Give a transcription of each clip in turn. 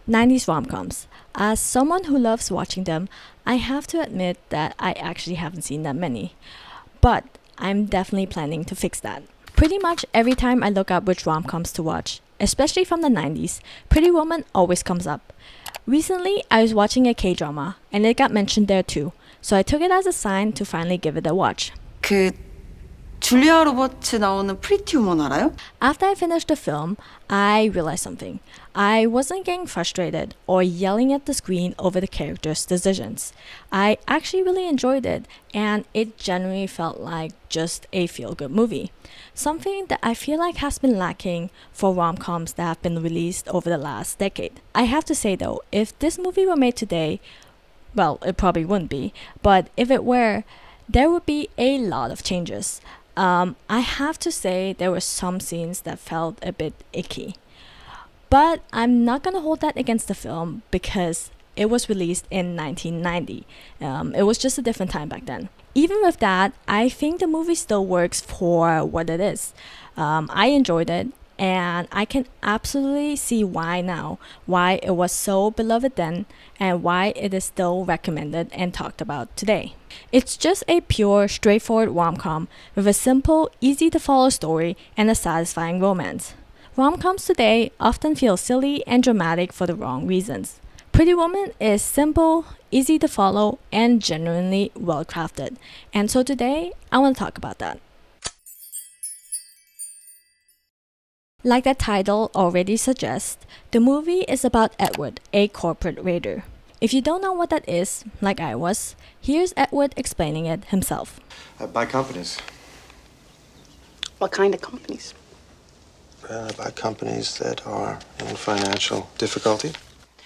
90s rom-coms. As someone who loves watching them, I have to admit that I actually haven't seen that many. But I'm definitely planning to fix that. Pretty much every time I look up which rom-coms to watch, especially from the 90s, Pretty Woman always comes up. Recently, I was watching a K-drama, and it got mentioned there too, so I took it as a sign to finally give it a watch. 그 줄리아 로버츠 나오는 프리티 우먼 알아요? After I finished the film, I realized something. I wasn't getting frustrated or yelling at the screen over the characters' decisions. I actually really enjoyed it, and it genuinely felt like just a feel-good movie. Something that I feel like has been lacking for rom-coms that have been released over the last decade. I have to say though, if this movie were made today, well, it probably wouldn't be, but if it were, there would be a lot of changes. I have to say there were some scenes that felt a bit icky. But I'm not gonna hold that against the film because it was released in 1990. It was just a different time back then. Even with that, I think the movie still works for what it is. I enjoyed it, and I can absolutely see why now, why it was so beloved then, and why it is still recommended and talked about today. It's just a pure, straightforward rom-com with a simple, easy-to-follow story and a satisfying romance. Rom-coms today often feel silly and dramatic for the wrong reasons. Pretty Woman is simple, easy to follow, and genuinely well-crafted. And so today, I want to talk about that. Like the title already suggests, the movie is about Edward, a corporate raider. If you don't know what that is, like I was, here's Edward explaining it himself. I buy companies. What kind of companies? I buy companies that are in financial difficulty.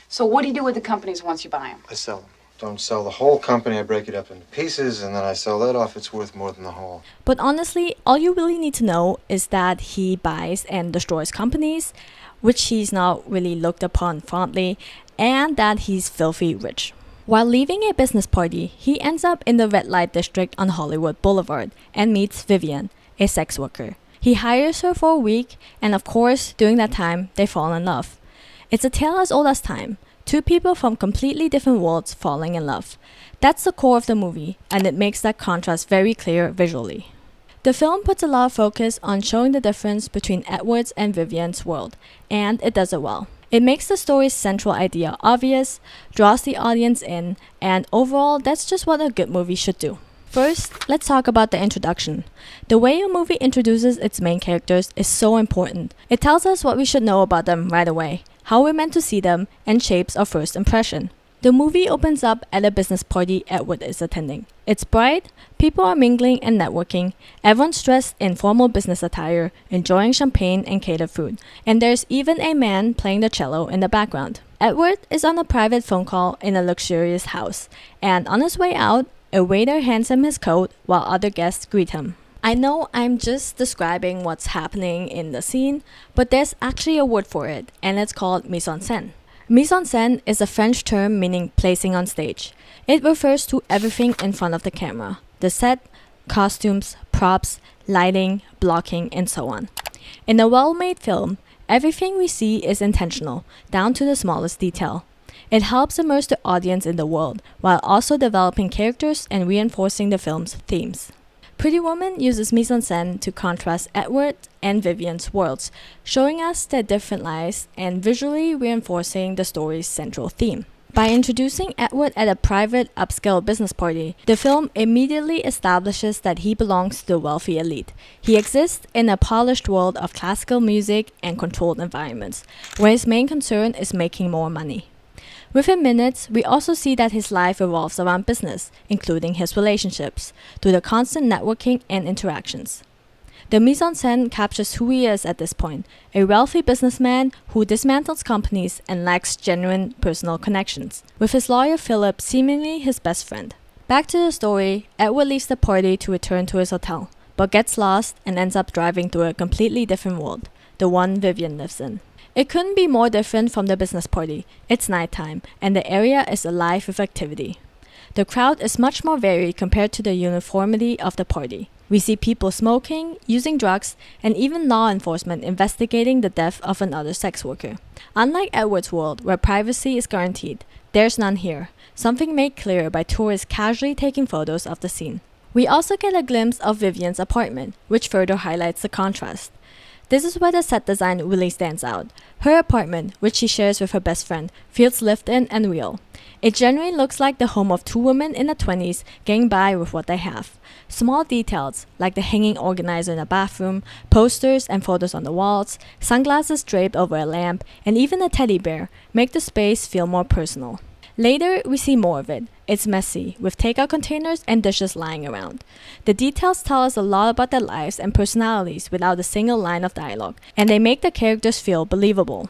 So what do you do with the companies once you buy them? I sell them. Don't sell the whole company. I break it up into pieces, and then I sell that off. It's worth more than the whole. But honestly, all you really need to know is that he buys and destroys companies, which he's not really looked upon fondly, and that he's filthy rich. While leaving a business party, he ends up in the red light district on Hollywood Boulevard and meets Vivian, a sex worker. He hires her for a week, and of course, during that time, they fall in love. It's a tale as old as time. Two people from completely different worlds falling in love. That's the core of the movie, and it makes that contrast very clear visually. The film puts a lot of focus on showing the difference between Edward's and Vivian's world, and it does it well. It makes the story's central idea obvious, draws the audience in, and overall, that's just what a good movie should do. First, let's talk about the introduction. The way a movie introduces its main characters is so important. It tells us what we should know about them right away, how we're meant to see them, and shapes our first impression. The movie opens up at a business party Edward is attending. It's bright, people are mingling and networking, everyone's dressed in formal business attire, enjoying champagne and catered food, and there's even a man playing the cello in the background. Edward is on a private phone call in a luxurious house, and on his way out, a waiter hands him his coat while other guests greet him. I know I'm just describing what's happening in the scene, but there's actually a word for it, and it's called mise en scène. Mise en scène is a French term meaning placing on stage. It refers to everything in front of the camera: the set, costumes, props, lighting, blocking, and so on. In a well-made film, everything we see is intentional, down to the smallest detail. It helps immerse the audience in the world, while also developing characters and reinforcing the film's themes. Pretty Woman uses mise en scène to contrast Edward and Vivian's worlds, showing us their different lives and visually reinforcing the story's central theme. By introducing Edward at a private, upscale business party, the film immediately establishes that he belongs to the wealthy elite. He exists in a polished world of classical music and controlled environments, where his main concern is making more money. Within minutes, we also see that his life revolves around business, including his relationships, through the constant networking and interactions. The mise en scène captures who he is at this point, a wealthy businessman who dismantles companies and lacks genuine personal connections, with his lawyer Philip seemingly his best friend. Back to the story, Edward leaves the party to return to his hotel, but gets lost and ends up driving through a completely different world, the one Vivian lives in. It couldn't be more different from the business party. It's nighttime, and the area is alive with activity. The crowd is much more varied compared to the uniformity of the party. We see people smoking, using drugs, and even law enforcement investigating the death of another sex worker. Unlike Edward's world, where privacy is guaranteed, there's none here, something made clear by tourists casually taking photos of the scene. We also get a glimpse of Vivian's apartment, which further highlights the contrast. This is where the set design really stands out. Her apartment, which she shares with her best friend, feels lived in and real. It generally looks like the home of two women in their 20s getting by with what they have. Small details, like the hanging organizer in the bathroom, posters and photos on the walls, sunglasses draped over a lamp, and even a teddy bear, make the space feel more personal. Later, we see more of it. It's messy, with takeout containers and dishes lying around. The details tell us a lot about their lives and personalities without a single line of dialogue, and they make the characters feel believable.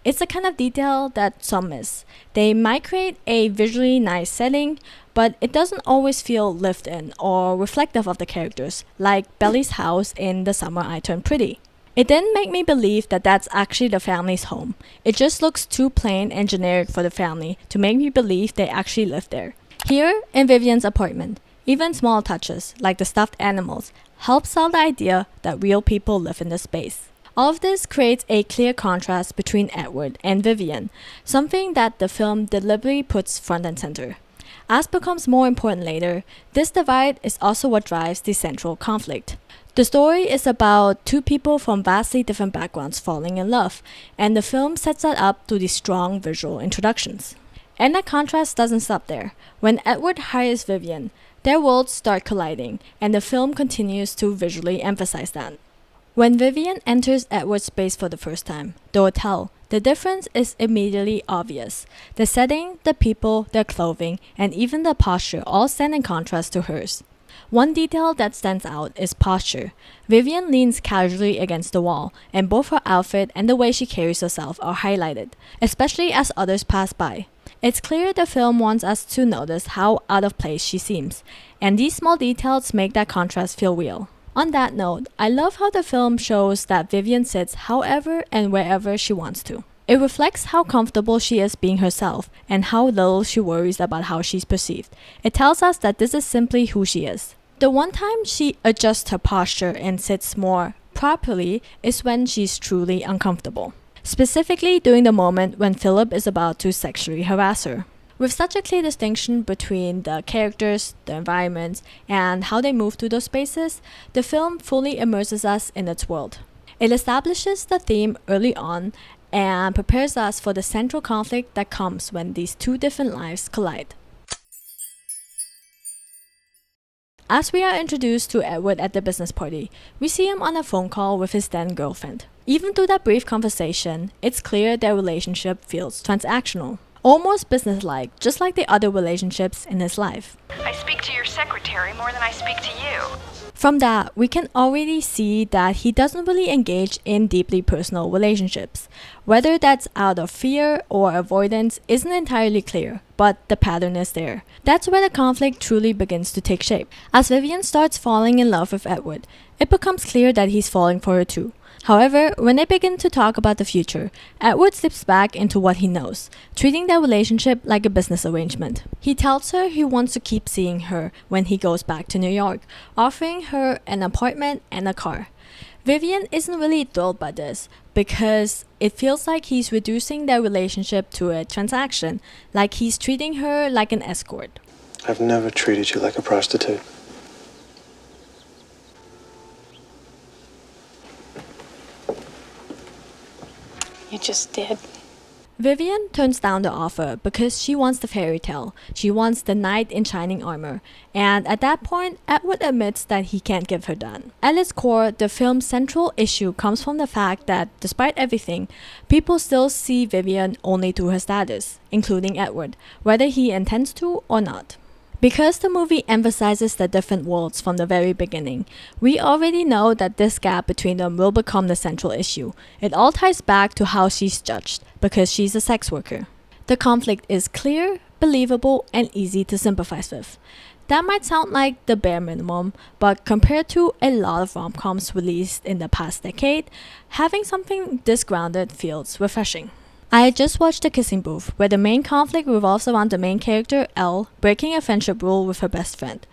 It's the kind of detail that some miss. They might create a visually nice setting, but it doesn't always feel lived in or reflective of the characters, like Belly's house in The Summer I Turned Pretty. It didn't make me believe that that's actually the family's home. It just looks too plain and generic for the family to make me believe they actually live there. Here, in Vivian's apartment, even small touches, like the stuffed animals, help sell the idea that real people live in the space. All of this creates a clear contrast between Edward and Vivian, something that the film deliberately puts front and center. As becomes more important later, this divide is also what drives the central conflict. The story is about two people from vastly different backgrounds falling in love, and the film sets that up through these strong visual introductions. And that contrast doesn't stop there. When Edward hires Vivian, their worlds start colliding, and the film continues to visually emphasize that. When Vivian enters Edward's space for the first time, the hotel, the difference is immediately obvious. The setting, the people, their clothing, and even the posture all stand in contrast to hers. One detail that stands out is posture. Vivian leans casually against the wall, and both her outfit and the way she carries herself are highlighted, especially as others pass by. It's clear the film wants us to notice how out of place she seems, and these small details make that contrast feel real. On that note, I love how the film shows that Vivian sits however and wherever she wants to. It reflects how comfortable she is being herself and how little she worries about how she's perceived. It tells us that this is simply who she is. The one time she adjusts her posture and sits more properly is when she's truly uncomfortable. Specifically during the moment when Philip is about to sexually harass her. With such a clear distinction between the characters, the environments, and how they move through those spaces, the film fully immerses us in its world. It establishes the theme early on and prepares us for the central conflict that comes when these two different lives collide. As we are introduced to Edward at the business party, we see him on a phone call with his then girlfriend. Even through that brief conversation, it's clear their relationship feels transactional, almost businesslike, just like the other relationships in his life. I speak to your secretary more than I speak to you. From that, we can already see that he doesn't really engage in deeply personal relationships. Whether that's out of fear or avoidance isn't entirely clear, but the pattern is there. That's where the conflict truly begins to take shape. As Vivian starts falling in love with Edward, it becomes clear that he's falling for her too. However, when they begin to talk about the future, Edward slips back into what he knows, treating their relationship like a business arrangement. He tells her he wants to keep seeing her when he goes back to New York, offering her an apartment and a car. Vivian isn't really thrilled by this because it feels like he's reducing their relationship to a transaction, like he's treating her like an escort. I've never treated you like a prostitute. You just did. Vivian turns down the offer because she wants the fairy tale. She wants the knight in shining armor. And at that point, Edward admits that he can't give her that. At its core, the film's central issue comes from the fact that, despite everything, people still see Vivian only through her status, including Edward, whether he intends to or not. Because the movie emphasizes the different worlds from the very beginning, we already know that this gap between them will become the central issue. It all ties back to how she's judged, because she's a sex worker. The conflict is clear, believable, and easy to sympathize with. That might sound like the bare minimum, but compared to a lot of rom-coms released in the past decade, having something this grounded feels refreshing. I just watched The Kissing Booth, where the main conflict revolves around the main character, Elle, breaking a friendship rule with her best friend.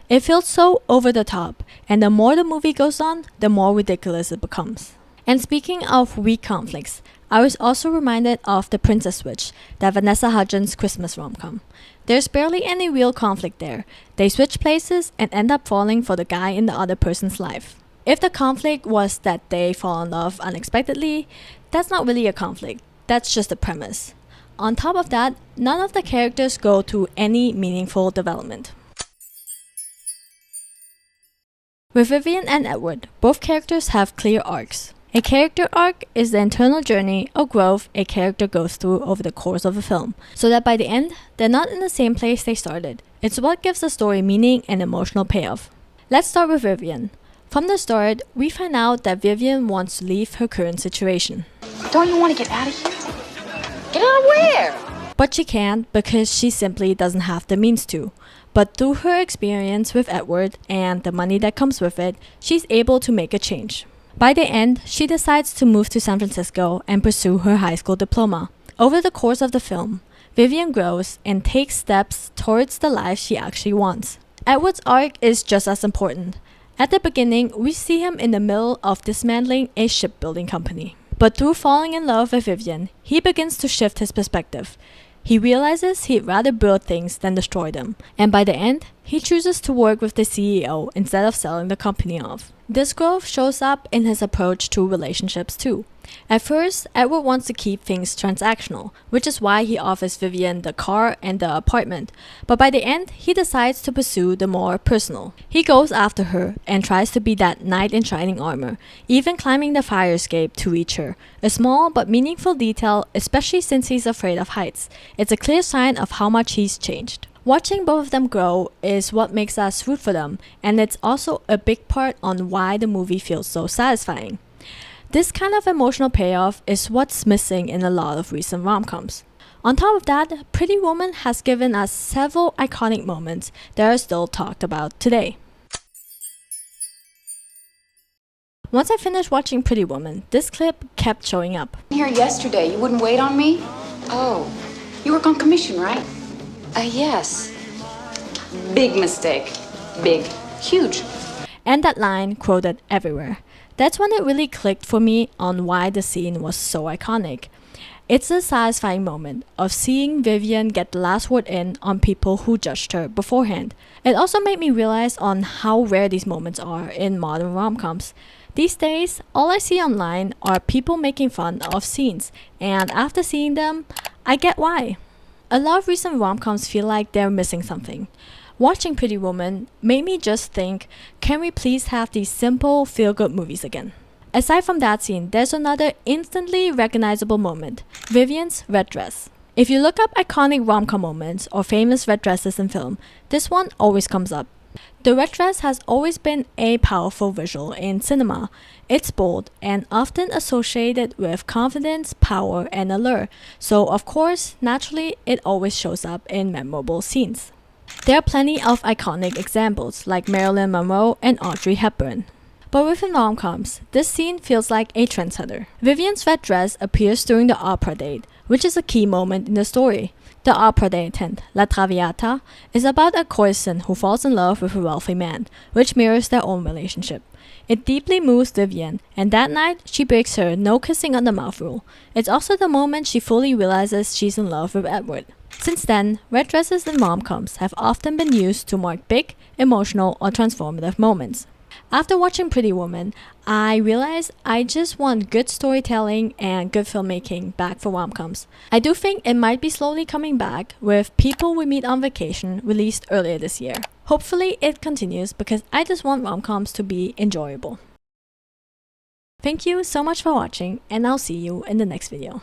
It feels so over the top, and the more the movie goes on, the more ridiculous it becomes. And speaking of weak conflicts, I was also reminded of The Princess Switch, that Vanessa Hudgens Christmas rom-com. There's barely any real conflict there. They switch places and end up falling for the guy in the other person's life. If the conflict was that they fall in love unexpectedly, that's not really a conflict, that's just a premise. On top of that, none of the characters go through any meaningful development. With Vivian and Edward, both characters have clear arcs. A character arc is the internal journey or growth a character goes through over the course of a film, so that by the end, they're not in the same place they started. It's what gives the story meaning and emotional payoff. Let's start with Vivian. From the start, we find out that Vivian wants to leave her current situation. Don't you want to get out of here? Get out of where? But she can't because she simply doesn't have the means to. But through her experience with Edward and the money that comes with it, she's able to make a change. By the end, she decides to move to San Francisco and pursue her high school diploma. Over the course of the film, Vivian grows and takes steps towards the life she actually wants. Edward's arc is just as important. At the beginning, we see him in the middle of dismantling a shipbuilding company. But through falling in love with Vivian, he begins to shift his perspective. He realizes he'd rather build things than destroy them, and by the end, he chooses to work with the CEO instead of selling the company off. This growth shows up in his approach to relationships too. At first, Edward wants to keep things transactional, which is why he offers Vivian the car and the apartment, but by the end, he decides to pursue the more personal. He goes after her and tries to be that knight in shining armor, even climbing the fire escape to reach her. A small but meaningful detail, especially since he's afraid of heights. It's a clear sign of how much he's changed. Watching both of them grow is what makes us root for them, and it's also a big part on why the movie feels so satisfying. This kind of emotional payoff is what's missing in a lot of recent rom-coms. On top of that, Pretty Woman has given us several iconic moments that are still talked about today. Once I finished watching Pretty Woman, this clip kept showing up. Here yesterday, you wouldn't wait on me? Oh, you work on commission, right? Yes. Big mistake. Big. Huge. And that line quoted everywhere. That's when it really clicked for me on why the scene was so iconic. It's a satisfying moment of seeing Vivian get the last word in on people who judged her beforehand. It also made me realize on how rare these moments are in modern rom-coms. These days, all I see online are people making fun of scenes, and after seeing them, I get why. A lot of recent rom-coms feel like they're missing something. Watching Pretty Woman made me just think, can we please have these simple, feel-good movies again? Aside from that scene, there's another instantly recognizable moment, Vivian's red dress. If you look up iconic rom-com moments or famous red dresses in film, this one always comes up. The red dress has always been a powerful visual in cinema. It's bold and often associated with confidence, power, and allure, so of course, naturally, it always shows up in memorable scenes. There are plenty of iconic examples like Marilyn Monroe and Audrey Hepburn. But within rom-coms, this scene feels like a trendsetter. Vivian's red dress appears during the opera date, which is a key moment in the story. The opera date, La Traviata, is about a courtesan who falls in love with a wealthy man, which mirrors their own relationship. It deeply moves Vivian, and that night she breaks her no kissing on the mouth rule. It's also the moment she fully realizes she's in love with Edward. Since then, red dresses in rom-coms have often been used to mark big, emotional, or transformative moments. After watching Pretty Woman, I realized I just want good storytelling and good filmmaking back for rom-coms. I do think it might be slowly coming back with People We Meet on Vacation released earlier this year. Hopefully it continues because I just want rom-coms to be enjoyable. Thank you so much for watching, and I'll see you in the next video.